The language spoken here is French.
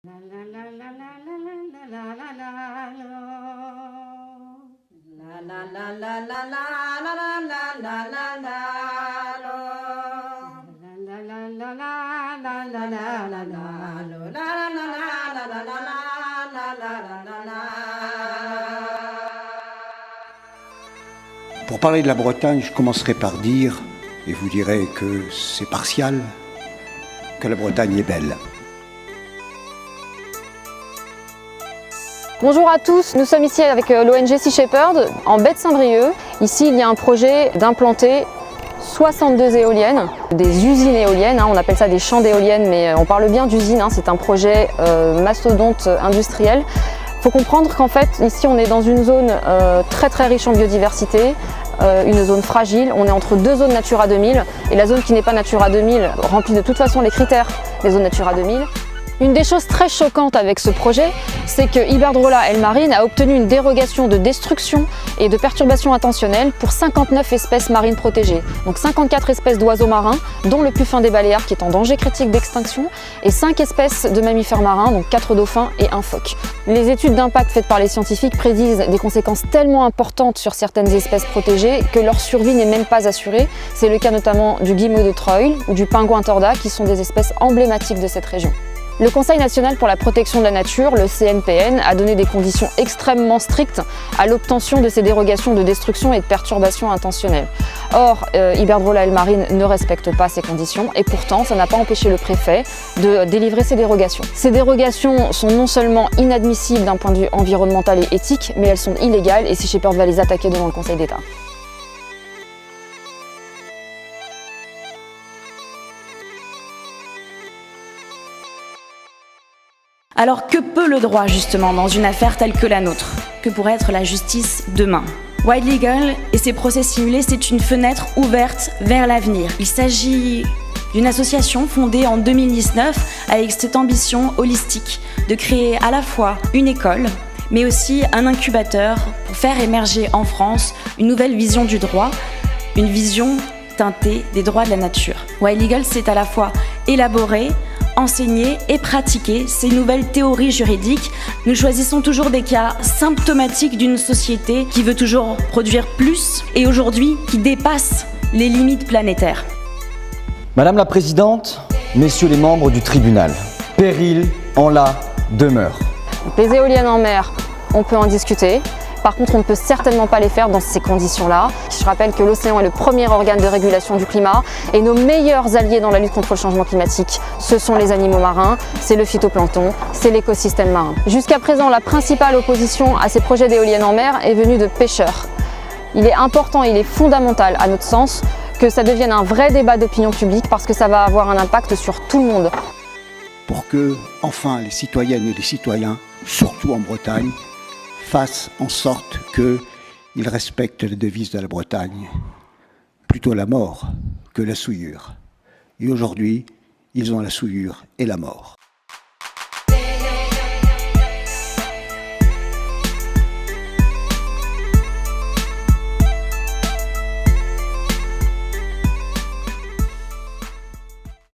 Pour parler de la Bretagne, je commencerai par dire, et vous direz que c'est partial, que la Bretagne est belle. Bonjour à tous, nous sommes ici avec l'ONG Sea Shepherd en baie de Saint-Brieuc. Ici, il y a un projet d'implanter 62 éoliennes, des usines éoliennes, on appelle ça des champs d'éoliennes, mais on parle bien d'usines, c'est un projet mastodonte industriel. Il faut comprendre qu'en fait, ici, on est dans une zone très riche en biodiversité, une zone fragile. On est entre deux zones Natura 2000 et la zone qui n'est pas Natura 2000 remplit de toute façon les critères des zones Natura 2000. Une des choses très choquantes avec ce projet, c'est que Iberdrola Marine a obtenu une dérogation de destruction et de perturbation intentionnelle pour 59 espèces marines protégées. Donc 54 espèces d'oiseaux marins, dont le puffin des Baléares qui est en danger critique d'extinction, et 5 espèces de mammifères marins, donc 4 dauphins et un phoque. Les études d'impact faites par les scientifiques prédisent des conséquences tellement importantes sur certaines espèces protégées que leur survie n'est même pas assurée. C'est le cas notamment du guillemot de Troil ou du pingouin torda qui sont des espèces emblématiques de cette région. Le Conseil national pour la protection de la nature, le CNPN, a donné des conditions extrêmement strictes à l'obtention de ces dérogations de destruction et de perturbation intentionnelle. Or, Iberdrola Marine ne respecte pas ces conditions et pourtant, ça n'a pas empêché le préfet de délivrer ces dérogations. Ces dérogations sont non seulement inadmissibles d'un point de vue environnemental et éthique, mais elles sont illégales et Sea Shepherd va les attaquer devant le Conseil d'État. Alors que peut le droit justement dans une affaire telle que la nôtre? Que pourrait être la justice demain? Wild Legal et ses procès simulés, c'est une fenêtre ouverte vers l'avenir. Il s'agit d'une association fondée en 2019 avec cette ambition holistique de créer à la fois une école, mais aussi un incubateur pour faire émerger en France une nouvelle vision du droit, une vision teintée des droits de la nature. Wild Legal, c'est à la fois élaborer, enseigner et pratiquer ces nouvelles théories juridiques. Nous choisissons toujours des cas symptomatiques d'une société qui veut toujours produire plus et aujourd'hui qui dépasse les limites planétaires. Madame la Présidente, Messieurs les membres du tribunal, péril en la demeure. Les éoliennes en mer, on peut en discuter. Par contre, on ne peut certainement pas les faire dans ces conditions-là. Je rappelle que l'océan est le premier organe de régulation du climat et nos meilleurs alliés dans la lutte contre le changement climatique, ce sont les animaux marins, c'est le phytoplancton, c'est l'écosystème marin. Jusqu'à présent, la principale opposition à ces projets d'éoliennes en mer est venue de pêcheurs. Il est important, il est fondamental à notre sens que ça devienne un vrai débat d'opinion publique parce que ça va avoir un impact sur tout le monde. Pour que, enfin, les citoyennes et les citoyens, surtout en Bretagne, fassent en sorte qu'ils respectent la devise de la Bretagne, plutôt la mort que la souillure. Et aujourd'hui, ils ont la souillure et la mort.